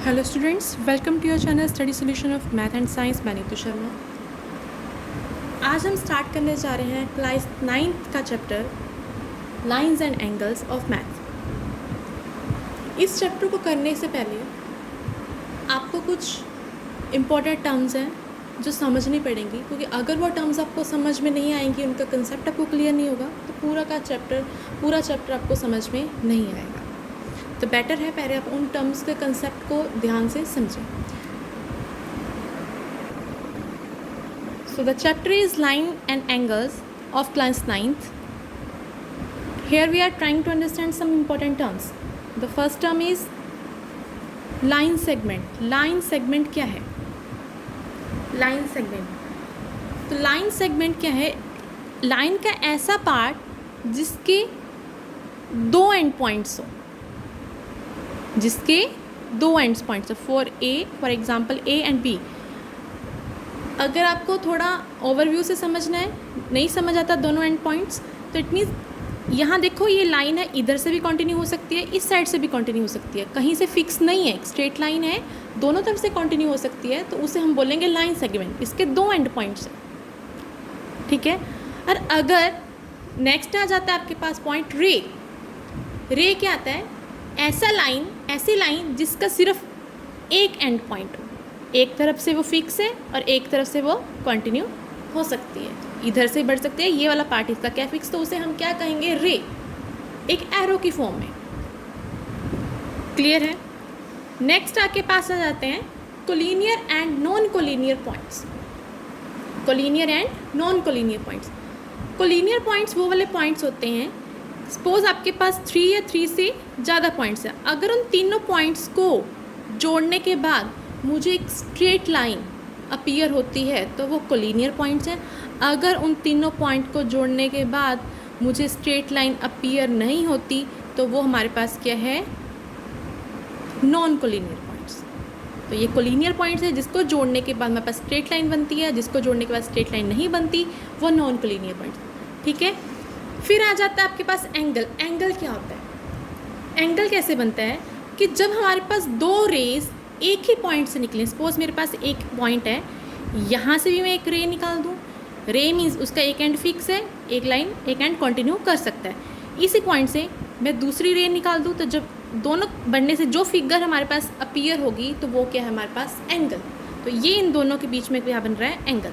Hello students, welcome to your channel study solution of math and science. मैं नीतू शर्मा। आज हम start करने जा रहे हैं क्लास 9th का chapter lines and angles of math. इस चैप्टर को करने से पहले आपको कुछ इम्पोर्टेंट टर्म्स हैं जो समझनी पड़ेंगी, क्योंकि अगर वो टर्म्स आपको समझ में नहीं आएंगी, उनका कंसेप्ट आपको क्लियर नहीं होगा, तो पूरा चैप्टर आपको समझ में नहीं आएगा। तो बेटर है पहले आप उन टर्म्स के कंसेप्ट को ध्यान से समझें। So the chapter is line and angles of class 9th. Here we are trying to understand some important terms. The first term is line segment. Line segment क्या है? Line segment. तो line segment क्या है? Line का ऐसा part जिसके दो and points हो, जिसके दो ends points, for example A and B. अगर आपको थोड़ा ओवरव्यू से समझना है, नहीं समझ आता दोनों एंड पॉइंट्स, तो इट मीन्स यहाँ देखो ये लाइन है, इधर से भी कंटिन्यू हो सकती है, इस साइड से भी कंटिन्यू हो सकती है, कहीं से फिक्स नहीं है, स्ट्रेट लाइन है, दोनों तरफ से कंटिन्यू हो सकती है, तो उसे हम बोलेंगे लाइन सेगमेंट। इसके दो एंड पॉइंट्स हैं, ठीक है। और अगर नेक्स्ट आ जाता है आपके पास पॉइंट रे क्या आता है? ऐसी लाइन जिसका सिर्फ एक एंड पॉइंट हो, एक तरफ से वो फिक्स है और एक तरफ से वो कंटिन्यू हो सकती है, इधर से बढ़ सकती है, ये वाला पार्ट इसका क्या फिक्स, तो उसे हम क्या कहेंगे? रे, एक एरो की फॉर्म में। क्लियर है? नेक्स्ट आपके पास आ जाते हैं collinear and non collinear points. Collinear and non collinear points. Collinear points वो वाले पॉइंट्स होते हैं, सपोज आपके पास 3 या 3 से ज़्यादा पॉइंट्स हैं, अगर उन तीनों पॉइंट्स को जोड़ने के बाद मुझे एक स्ट्रेट लाइन अपीयर होती है तो वो कोलिनियर पॉइंट्स हैं। अगर उन तीनों पॉइंट को जोड़ने के बाद मुझे स्ट्रेट लाइन अपीयर नहीं होती तो वो हमारे पास क्या है? Non collinear points. तो ये कोलिनियर पॉइंट्स है जिसको जोड़ने के बाद हमारे पास स्ट्रेट लाइन बनती है, जिसको जोड़ने के बाद स्ट्रेट लाइन नहीं बनती वो नॉन कोलिनियर पॉइंट्स, ठीक है। फिर आ जाता है आपके पास एंगल। एंगल क्या होता है? एंगल कैसे बनता है कि जब हमारे पास दो रेज एक ही पॉइंट से निकलें, सपोज मेरे पास एक पॉइंट है, यहाँ से भी मैं एक रे निकाल दूँ, रे मीन्स उसका एक एंड फिक्स है, एक लाइन एक एंड कंटिन्यू कर सकता है, इसी पॉइंट से मैं दूसरी रे निकाल दूँ, तो जब दोनों बनने से जो फिगर हमारे पास अपीयर होगी तो वो क्या है हमारे पास? एंगल। तो ये इन दोनों के बीच में क्या बन रहा है? एंगल,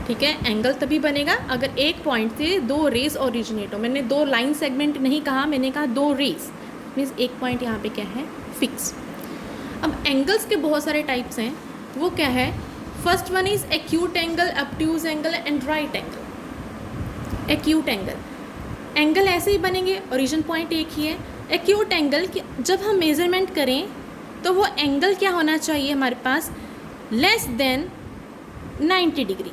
ठीक है। एंगल तभी बनेगा अगर एक पॉइंट से दो रेज ओरिजिनेट हो। मैंने दो लाइन सेगमेंट नहीं कहा, मैंने कहा दो रेज, मीन्स एक पॉइंट यहाँ पे क्या है? फिक्स। अब एंगल्स के बहुत सारे टाइप्स हैं, वो क्या है? First one is acute angle, obtuse angle and right angle. Acute angle ऐसे ही बनेंगे, ओरिजिन पॉइंट एक ही है। एक्यूट एंगल कि जब हम मेजरमेंट करें तो वो एंगल क्या होना चाहिए हमारे पास? Less than 90 degree.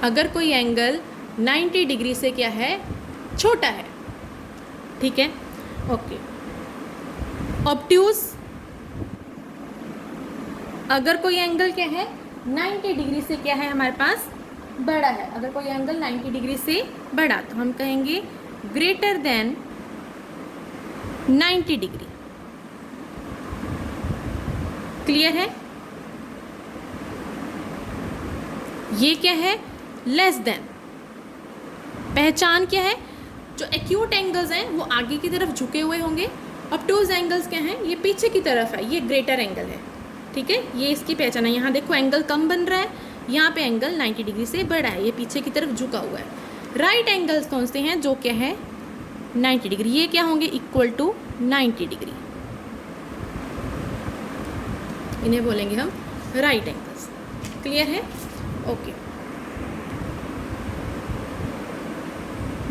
अगर कोई एंगल 90 डिग्री से क्या है? छोटा है, ठीक है, ओके। ऑब्ट्यूज, अगर कोई एंगल क्या है? 90 डिग्री से क्या है हमारे पास? बड़ा है। अगर कोई एंगल 90 डिग्री से बड़ा तो हम कहेंगे ग्रेटर देन 90 डिग्री। क्लियर है? ये क्या है? Less than. पहचान क्या है? जो एक्यूट एंगल्स हैं वो आगे की तरफ झुके हुए होंगे, ऑब्ट्यूज एंगल्स क्या हैं? ये पीछे की तरफ है, ये ग्रेटर एंगल है, ठीक है, ये इसकी पहचान है। यहाँ देखो एंगल कम बन रहा है, यहाँ पे एंगल 90 डिग्री से बड़ा है, ये पीछे की तरफ झुका हुआ है। राइट एंगल्स कौन से हैं? जो क्या है? 90 डिग्री। ये क्या होंगे? इक्वल टू 90 डिग्री, इन्हें बोलेंगे हम राइट एंगल्स। क्लियर है? Okay.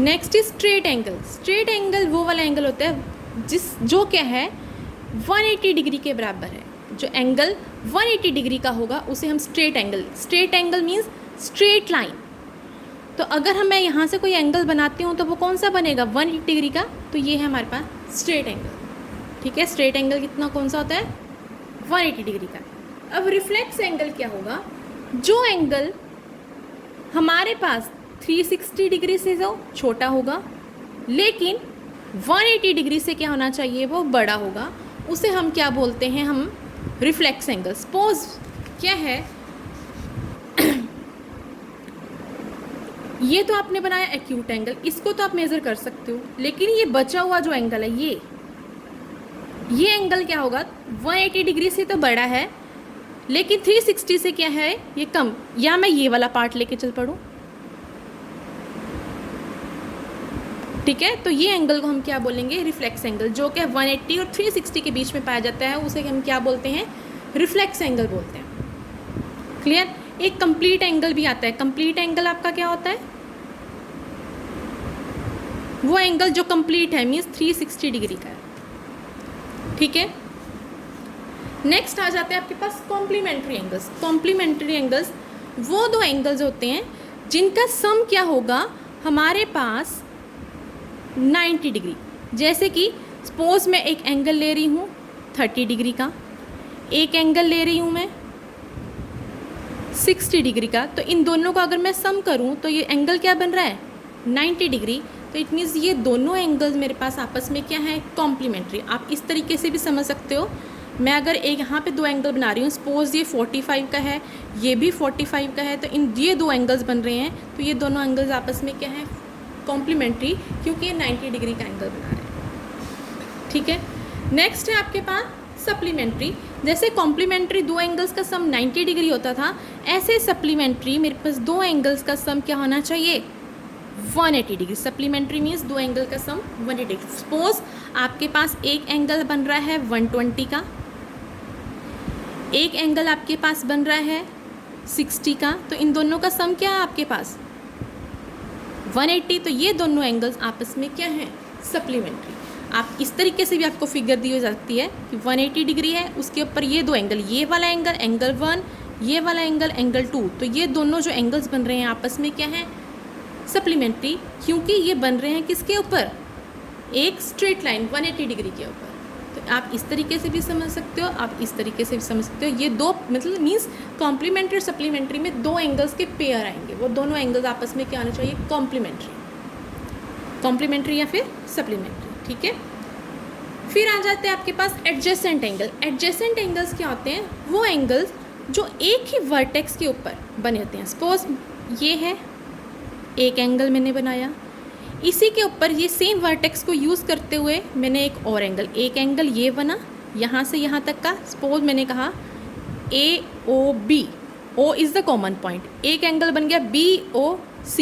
Next is straight angle. Straight angle वो वाला एंगल होता है जो क्या है? 180 डिग्री के बराबर है। जो एंगल 180 डिग्री का होगा उसे हम straight angle means straight line. तो अगर मैं यहाँ से कोई एंगल बनाती हूँ तो वो कौन सा बनेगा? 180 डिग्री का, तो ये है हमारे पास स्ट्रेट एंगल, ठीक है। स्ट्रेट एंगल कितना कौन सा होता है? 180 डिग्री का। अब रिफ्लेक्स एंगल क्या होगा? जो एंगल हमारे पास 360 डिग्री से जो छोटा होगा, लेकिन 180 डिग्री से क्या होना चाहिए, वो बड़ा होगा, उसे हम क्या बोलते हैं, हम रिफ्लेक्स एंगल। सपोज क्या है, ये तो आपने बनाया एक्यूट एंगल, इसको तो आप मेज़र कर सकते हो, लेकिन ये बचा हुआ जो एंगल है ये एंगल क्या होगा, 180 डिग्री से तो बड़ा है, लेकिन 360 से क्या है, ये कम। या मैं ये वाला पार्ट लेके चल पड़ूँ, ठीक है, तो ये एंगल को हम क्या बोलेंगे, रिफ्लेक्स एंगल, जो कि 180 और 360 के बीच में पाया जाता है, उसे हम क्या बोलते हैं, रिफ्लेक्स एंगल बोलते हैं। क्लियर। एक कंप्लीट एंगल भी आता है। कंप्लीट एंगल आपका क्या होता है, वो एंगल जो कंप्लीट है, मीन्स 360 डिग्री का है, ठीक है। नेक्स्ट आ जाते हैं आपके पास कॉम्प्लीमेंट्री एंगल्स। कॉम्प्लीमेंट्री एंगल्स वो दो एंगल्स होते हैं जिनका सम क्या होगा हमारे पास 90 डिग्री। जैसे कि सपोज मैं एक एंगल ले रही हूँ 30 डिग्री का, एक एंगल ले रही हूँ मैं 60 डिग्री का, तो इन दोनों का अगर मैं सम करूँ तो ये एंगल क्या बन रहा है, 90 डिग्री। तो इट मीन्स ये दोनों एंगल्स मेरे पास आपस में क्या है, कॉम्प्लीमेंट्री। आप इस तरीके से भी समझ सकते हो। मैं अगर एक यहाँ पे दो एंगल बना रही हूँ, सपोज ये 45 का है, ये भी 45 का है, तो इन ये दो एंगल्स बन रहे हैं, तो ये दोनों एंगल्स आपस में क्या है, कॉम्प्लीमेंट्री, क्योंकि ये 90 डिग्री का एंगल बना रहे हैं, ठीक है। नेक्स्ट है आपके पास सप्लीमेंट्री। जैसे कॉम्प्लीमेंट्री दो एंगल्स का सम 90 डिग्री होता था, ऐसे सप्लीमेंट्री मेरे पास दो एंगल्स का सम क्या होना चाहिए, 180 डिग्री। सप्लीमेंट्री मीन्स दो एंगल का सम 180 डिग्री। सपोज आपके पास एक एंगल बन रहा है 120 का, एक एंगल आपके पास बन रहा है 60 का, तो इन दोनों का सम क्या है आपके पास 180। तो ये दोनों एंगल्स आपस में क्या हैं, सप्लीमेंट्री। आप इस तरीके से भी आपको फिगर दी हो जाती है कि 180 डिग्री है, उसके ऊपर ये दो एंगल, ये वाला एंगल एंगल 1, ये वाला एंगल एंगल 2, तो ये दोनों जो एंगल्स बन रहे हैं आपस में क्या हैं, सप्लीमेंट्री, क्योंकि ये बन रहे हैं किसके ऊपर, एक स्ट्रेट लाइन 180 डिग्री के ऊपर। तो आप इस तरीके से भी समझ सकते हो, आप इस तरीके से भी समझ सकते हो। ये दो मतलब मीन्स कॉम्प्लीमेंट्री और सप्लीमेंट्री में दो एंगल्स के पेयर आएंगे, वो दोनों एंगल्स आपस में क्या होना चाहिए, कॉम्प्लीमेंट्री या फिर सप्लीमेंट्री, ठीक है। फिर आ जाते हैं आपके पास एडजेसेंट एंगल। एडजेसेंट एंगल्स क्या होते हैं, वो एंगल्स जो एक ही वर्टेक्स के ऊपर बने होते हैं। सपोज ये है एक एंगल मैंने बनाया, इसी के ऊपर ये सेम वर्टेक्स को यूज़ करते हुए मैंने एक और एंगल, एक एंगल ये बना यहाँ से यहाँ तक का। सपोज मैंने कहा AOB, O is the common point, एक एंगल बन गया BOC,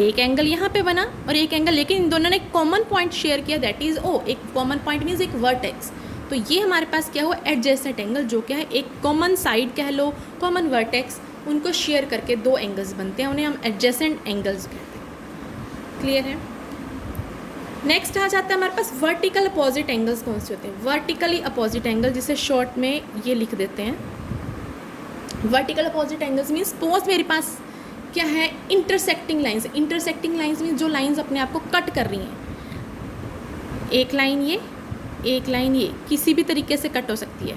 एक एंगल यहाँ पे बना और एक एंगल, लेकिन इन दोनों ने एक कॉमन पॉइंट शेयर किया, दैट इज़ O। एक कॉमन पॉइंट मीन्स एक वर्टेक्स। तो ये हमारे पास क्या हुआ, एडजेसेंट एंगल, जो क्या है एक कॉमन साइड कह लो, कॉमन वर्टेक्स, उनको शेयर करके दो एंगल्स बनते हैं, उन्हें हम एडजेसेंट एंगल्स कहते हैं। क्लियर है। नेक्स्ट आ जाता है हमारे पास वर्टिकल अपोजिट एंगल्स कौन से होते हैं। वर्टिकली अपोजिट एंगल, जिसे शॉर्ट में ये लिख देते हैं, vertical opposite angles means suppose मेरे पास क्या है, intersecting lines. Intersecting lines means जो लाइंस अपने आप को कट कर रही हैं, एक लाइन ये, एक लाइन ये, किसी भी तरीके से कट हो सकती है,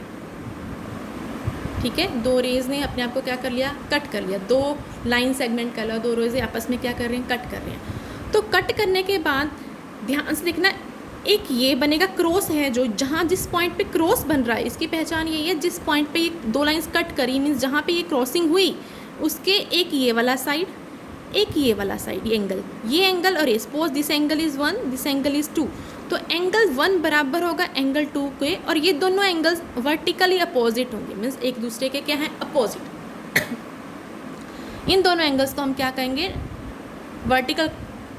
ठीक है। दो रेज ने अपने आप को क्या कर लिया, कट कर लिया, दो लाइन सेगमेंट कर लिया, दो रेज आपस में क्या कर रहे हैं, कट कर रहे हैं। तो कट करने के बाद ध्यान से देखना, एक ये बनेगा क्रॉस है, जो जहाँ जिस पॉइंट पे क्रॉस बन रहा है, इसकी पहचान यही है, जिस पॉइंट पे ये दो लाइंस कट करी मीन्स जहाँ पे ये क्रॉसिंग हुई, उसके एक ये वाला साइड, एक ये वाला साइड, ये एंगल और ये, suppose this angle is 1, this angle is 2, तो एंगल 1 बराबर होगा एंगल 2 के, और ये दोनों एंगल्स वर्टिकली अपोजिट होंगे, मीन्स एक दूसरे के क्या हैं, अपोजिट। इन दोनों एंगल्स को हम क्या कहेंगे, वर्टिकल।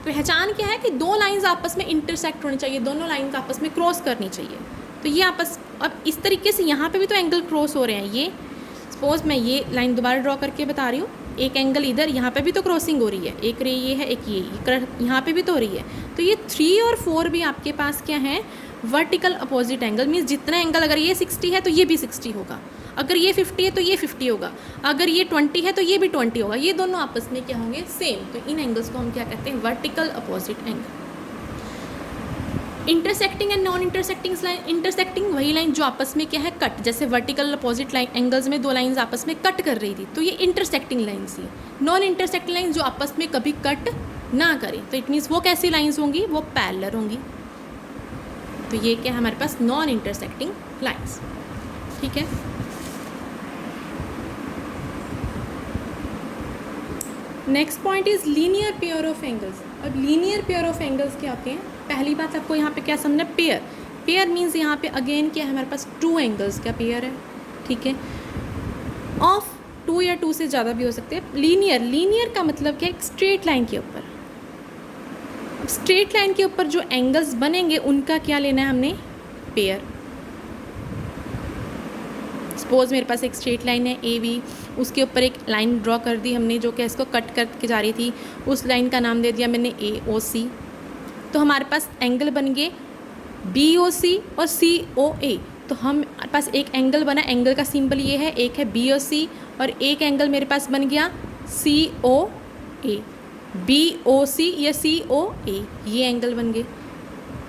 पहचान क्या है कि दो लाइंस आपस में इंटरसेक्ट होनी चाहिए, दोनों लाइंस आपस में क्रॉस करनी चाहिए, तो ये आपस, अब इस तरीके से यहाँ पे भी तो एंगल क्रॉस हो रहे हैं। ये सपोज मैं ये लाइन दोबारा ड्रॉ करके बता रही हूँ, एक एंगल इधर, यहाँ पे भी तो क्रॉसिंग हो रही है, एक रे ये है, एक ये यहाँ पे भी तो हो रही है, तो ये 3 और 4 भी आपके पास क्या है, वर्टिकल अपोजिट एंगल। मीन्स जितना एंगल, अगर ये 60 है तो ये भी 60 होगा, अगर ये 50 है तो ये 50 होगा, अगर ये 20 है तो ये भी 20 होगा, ये दोनों आपस में क्या होंगे, सेम। तो इन एंगल्स को हम क्या कहते हैं, vertical opposite angle. Intersecting and non intersecting line. Intersecting वही लाइन जो आपस में क्या है, कट, जैसे वर्टिकल अपोजिट लाइन एंगल्स में दो लाइंस आपस में कट कर रही थी, तो ये इंटरसेक्टिंग लाइन थी। नॉन इंटरसेक्टिंग लाइन जो आपस में कभी कट ना करें। तो इट मीन्स वो कैसी लाइंस होंगी, वो पैरेलल होंगी। तो ये क्या है हमारे पास, नॉन इंटरसेक्टिंग लाइंस। ठीक है, next point is linear pair of angles. अब लीनियर पेयर ऑफ एंगल्स क्या होते हैं? पहली बात आपको यहाँ पे क्या समझना, पेयर। पेयर मीन्स यहाँ पे अगेन क्या है हमारे पास, टू एंगल्स का पेयर है। ठीक है, ऑफ टू या टू से ज़्यादा भी हो सकते हैं। लीनियर का मतलब क्या है, एक स्ट्रेट लाइन के ऊपर। स्ट्रेट लाइन के ऊपर जो एंगल्स बनेंगे उनका क्या लेना है हमने, पेयर। सपोज मेरे पास एक स्ट्रेट लाइन है ए बी, उसके ऊपर एक लाइन ड्रॉ कर दी हमने जो कि इसको कट करके जा रही थी, उस लाइन का नाम दे दिया मैंने ए ओ सी। तो हमारे पास एंगल बन गए बी ओ सी और सी ओ ए। तो हमारे पास एक एंगल बना, एंगल का सिंबल ये है, एक है बी ओ सी और एक एंगल मेरे पास बन गया सी ओ ए। बी ओ सी या सी ओ ए, ये एंगल बन गए।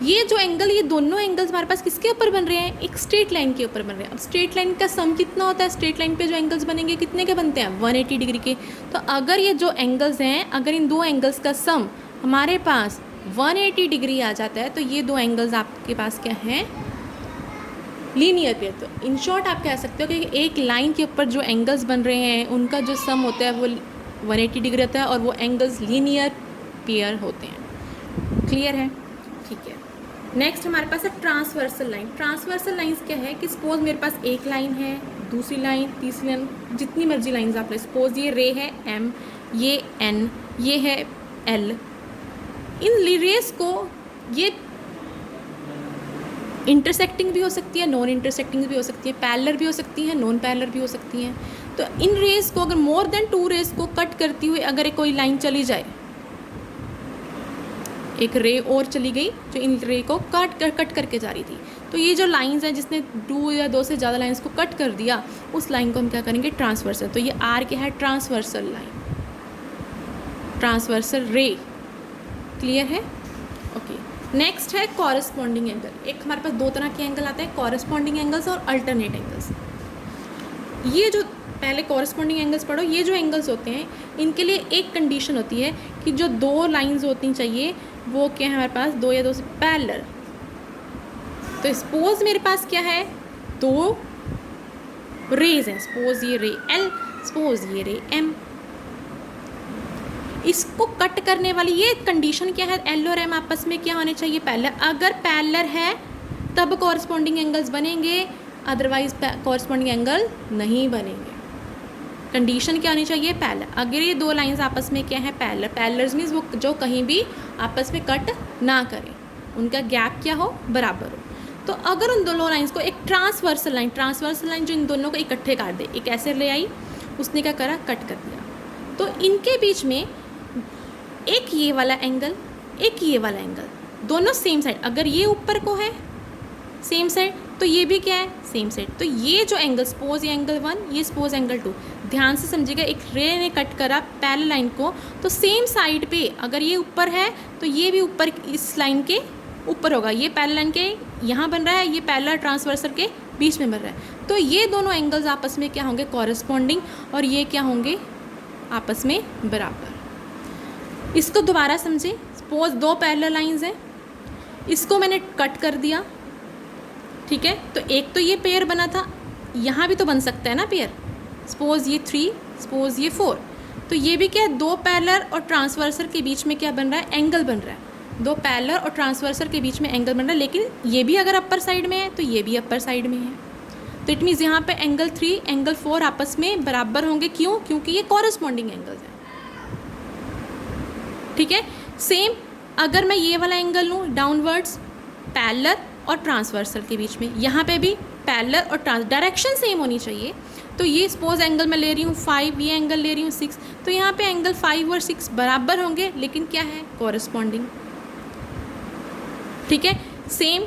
ये जो एंगल, ये दोनों एंगल्स हमारे पास किसके ऊपर बन रहे हैं, एक स्ट्रेट लाइन के ऊपर बन रहे हैं। अब स्ट्रेट लाइन का सम कितना होता है, स्ट्रेट लाइन पे जो एंगल्स बनेंगे कितने के बनते हैं, 180 डिग्री के। तो अगर ये जो एंगल्स हैं, अगर इन दो एंगल्स का सम हमारे पास 180 डिग्री आ जाता है, तो ये दो एंगल्स आपके पास क्या हैं, लीनियर पेयर। तो इन शॉर्ट आप कह सकते हो कि एक लाइन के ऊपर जो एंगल्स बन रहे हैं उनका जो सम होता है वो 180 डिग्री होता है और वो एंगल्स लीनियर पेयर होते हैं। क्लियर है? ठीक है, नेक्स्ट हमारे पास है ट्रांसवर्सल लाइन। ट्रांसवर्सल लाइंस क्या है कि सपोज मेरे पास एक लाइन है, दूसरी लाइन, तीसरी लाइन, जितनी मर्जी लाइंस आप ले। सपोज ये रे है एम, ये एन, ये है एल। इन रेस को ये इंटरसेक्टिंग भी हो सकती है, नॉन इंटरसेक्टिंग भी हो सकती है, पैरेलल भी हो सकती है, नॉन पैरेलल भी हो सकती हैं। तो इन रेस को अगर मोर देन टू रेस को कट करती हुई अगर कोई लाइन चली जाए, एक रे और चली गई जो इन रे को कट करके जा रही थी, तो ये जो लाइंस हैं जिसने दो या दो से ज़्यादा लाइंस को कट कर दिया, उस लाइन को हम क्या करेंगे, ट्रांसवर्सल। तो ये आर क्या है, ट्रांसवर्सल लाइन, ट्रांसवर्सल रे। क्लियर है? ओके, नेक्स्ट है कॉरस्पॉन्डिंग एंगल। एक हमारे पास दो तरह के एंगल आते हैं, कॉरस्पॉन्डिंग एंगल्स और अल्टरनेट एंगल्स। ये जो पहले कॉरस्पॉन्डिंग एंगल्स पढ़ो, ये जो एंगल्स होते हैं इनके लिए एक कंडीशन होती है कि जो दो लाइंस होती चाहिए वो क्या है हमारे पास, दो या दो से पैरेलल। तो सपोज मेरे पास क्या है, दो रेज हैं, सपोज ये रे एल, सपोज ये रे एम। इसको कट करने वाली ये कंडीशन क्या है, एल और एम आपस में क्या होने चाहिए, पैरेलल। अगर पैरेलल है तब कॉरस्पॉन्डिंग एंगल्स बनेंगे, अदरवाइज कॉरस्पॉन्डिंग एंगल नहीं बनेंगे। कंडीशन क्या होनी चाहिए, पैरेलल। अगर ये दो लाइंस आपस में क्या है, पैरेलल। पैरेलल मीन्स वो जो कहीं भी आपस में कट ना करें, उनका गैप क्या हो, बराबर हो। तो अगर उन दोनों लाइंस को एक ट्रांसवर्सल लाइन जो इन दोनों को इकट्ठे काट दे, एक ऐसे ले आई, उसने क्या करा, कट कर दिया। तो इनके बीच में एक ये वाला एंगल, एक ये वाला एंगल, दोनों सेम साइड। अगर ये ऊपर को है सेम साइड, तो ये भी क्या है, सेम साइड। तो ये जो एंगल, सपोज ये एंगल 1, ये सपोज एंगल 2, ध्यान से समझिएगा। एक रे ने कट करा पैरेलल लाइन को, तो सेम साइड पे अगर ये ऊपर है तो ये भी ऊपर इस लाइन के ऊपर होगा। ये पैरेलल लाइन के यहाँ बन रहा है, ये पैरेलल ट्रांसवर्सल के बीच में बन रहा है। तो ये दोनों एंगल्स आपस में क्या होंगे, कॉरस्पॉन्डिंग, और ये क्या होंगे, आपस में बराबर। इसको दोबारा समझें। सपोज दो पैरेलल लाइंस हैं, इसको मैंने कट कर दिया, ठीक है। तो एक तो ये पेयर बना था, यहाँ भी तो बन सकता है ना पेयर। सपोज ये 3, सपोज ये 4। तो ये भी क्या है, दो पैरेलल और ट्रांसवर्सल के बीच में क्या बन रहा है, एंगल बन रहा है। दो पैरेलल और ट्रांसवर्सल के बीच में एंगल बन रहा है, लेकिन ये भी अगर अपर साइड में है तो ये भी अपर साइड में है। तो इट मीन्स यहाँ पे एंगल 3, एंगल 4 आपस में बराबर होंगे। क्यों? क्योंकि ये कॉरस्पॉन्डिंग एंगल्स हैं। ठीक है। सेम अगर मैं ये वाला एंगल लूँ डाउनवर्ड्स, पैरेलल और ट्रांसवर्सल के बीच में, यहाँ पे भी पैरेलल और डायरेक्शन सेम होनी चाहिए। तो ये सपोज एंगल मैं ले रही हूँ 5, ये एंगल ले रही हूँ 6, तो यहाँ पे एंगल 5 और 6 बराबर होंगे, लेकिन क्या है, कॉरस्पॉन्डिंग। ठीक है। सेम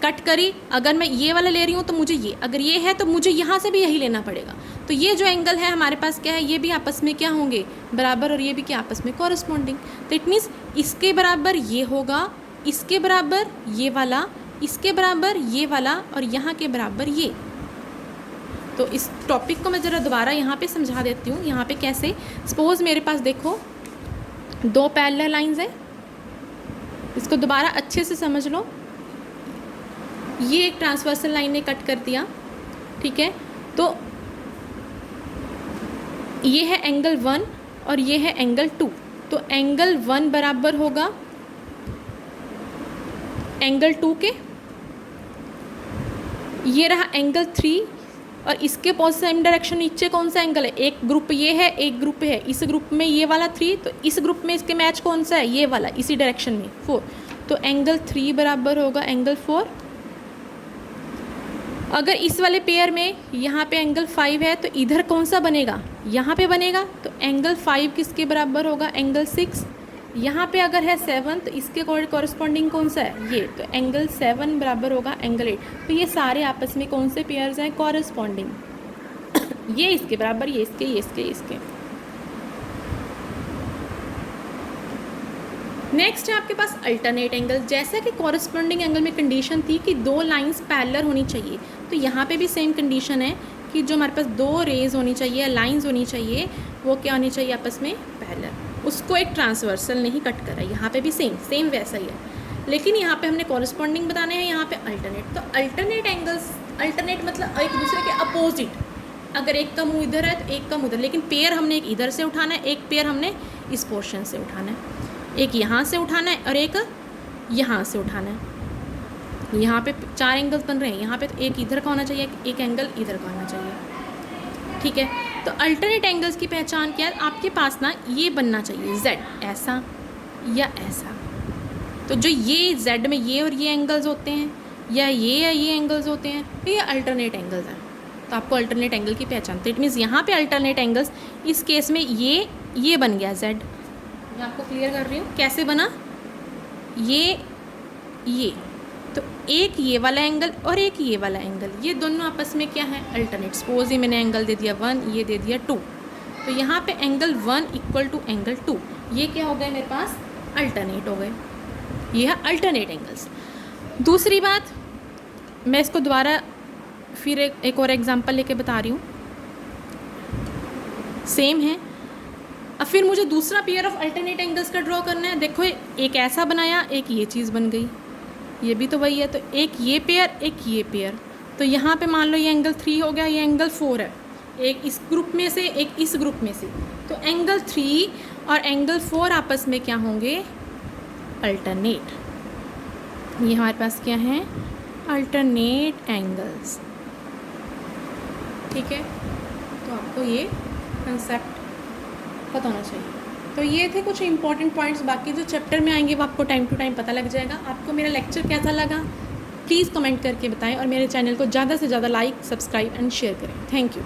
कट करी, अगर मैं ये वाला ले रही हूँ तो मुझे ये, अगर ये है तो मुझे यहाँ से भी यही लेना पड़ेगा। तो ये जो एंगल है हमारे पास क्या है, ये भी आपस में क्या होंगे, बराबर, और ये भी क्या आपस में कॉरस्पॉन्डिंग। तो इट मीन्स इसके बराबर ये होगा, इसके बराबर ये वाला, इसके बराबर ये वाला, और यहाँ के बराबर ये। तो इस टॉपिक को मैं ज़रा दोबारा यहाँ पे समझा देती हूँ। यहाँ पे कैसे, सपोज मेरे पास देखो दो पैरेलल लाइंस हैं, इसको दोबारा अच्छे से समझ लो। ये एक ट्रांसवर्सल लाइन ने कट कर दिया, ठीक है। तो ये है एंगल 1 और ये है एंगल 2। तो एंगल 1 बराबर होगा एंगल 2 के। ये रहा एंगल 3 और इसके पॉजिटिव डायरेक्शन नीचे कौन सा एंगल है, एक ग्रुप ये है, एक ग्रुप है, इस ग्रुप में ये वाला 3, तो इस ग्रुप में इसके मैच कौन सा है, ये वाला, इसी डायरेक्शन में 4। तो एंगल 3 बराबर होगा एंगल 4। अगर इस वाले पेयर में यहाँ पे एंगल 5 है तो इधर कौन सा बनेगा, यहाँ पे बनेगा। तो एंगल 5 किसके बराबर होगा, एंगल 6। यहाँ पे अगर है 7 तो इसके कॉरस्पॉन्डिंग कौन सा है, ये। तो एंगल 7 बराबर होगा एंगल 8। तो ये सारे आपस में कौन से पेयर्स हैं, कॉरस्पॉन्डिंग। ये इसके बराबर, ये इसके, ये इसके, ये इसके। नेक्स्ट है आपके पास अल्टरनेट एंगल। जैसा कि कॉरस्पॉन्डिंग एंगल में कंडीशन थी कि दो लाइंस पैरेलल होनी चाहिए, तो यहाँ पे भी सेम कंडीशन है कि जो हमारे पास दो रेज होनी चाहिए, लाइंस होनी चाहिए, वो क्या होनी चाहिए, आपस में पैरेलल। उसको एक ट्रांसवर्सल नहीं कट करा। यहाँ पे भी सेम वैसा ही है, लेकिन यहाँ पे हमने कॉरस्पॉन्डिंग बताने हैं, यहाँ पे अल्टरनेट। तो अल्टरनेट एंगल्स, अल्टरनेट मतलब एक दूसरे के अपोजिट। अगर एक का मुँह इधर है तो एक का मुँह इधर, लेकिन पेयर हमने एक इधर से उठाना है, एक पेयर हमने इस पोर्शन से उठाना है, एक यहाँ से उठाना है और एक यहाँ से उठाना है। यहाँ पे 4 एंगल्स बन रहे हैं, यहाँ पे तो एक इधर का होना चाहिए, एक एंगल इधर का होना चाहिए, ठीक है। तो अल्टरनेट एंगल्स की पहचान क्या है, आपके पास ना ये बनना चाहिए Z ऐसा या ऐसा। तो जो ये Z में ये और ये एंगल्स होते हैं, या ये एंगल्स होते हैं, तो ये अल्टरनेट एंगल्स हैं। तो आपको अल्टरनेट एंगल की पहचान, तो इट मीन्स यहाँ पे अल्टरनेट एंगल्स, इस केस में ये बन गया Z। मैं आपको क्लियर कर रही हूँ कैसे बना, ये तो एक ये वाला एंगल और एक ये वाला एंगल, ये दोनों आपस में क्या है, अल्टरनेट। सपोज ये मैंने एंगल दे दिया 1, ये दे दिया 2, तो यहाँ पे एंगल 1 इक्वल टू एंगल 2, ये क्या हो गए मेरे पास, अल्टरनेट हो गए। ये है अल्टरनेट एंगल्स। दूसरी बात, मैं इसको दोबारा फिर एक और एग्जांपल लेके बता रही हूँ, सेम है। अब फिर मुझे दूसरा पेयर ऑफ अल्टरनेट एंगल्स का ड्रॉ करना है। देखो एक ऐसा बनाया, एक ये चीज़ बन गई, ये भी तो वही है। तो एक ये पेयर, एक ये पेयर। तो यहाँ पे मान लो ये एंगल 3 हो गया, ये एंगल 4 है, एक इस ग्रुप में से, एक इस ग्रुप में से। तो एंगल 3 और एंगल 4 आपस में क्या होंगे, अल्टरनेट। ये हमारे पास क्या है, अल्टरनेट एंगल्स, ठीक है। तो आपको ये कंसेप्ट पता होना चाहिए। तो ये थे कुछ इंपॉर्टेंट पॉइंट्स, बाकी जो चैप्टर में आएंगे वो आपको टाइम टू टाइम पता लग जाएगा। आपको मेरा लेक्चर कैसा लगा प्लीज़ कमेंट करके बताएं, और मेरे चैनल को ज़्यादा से ज़्यादा लाइक, सब्सक्राइब एंड शेयर करें। Thank you.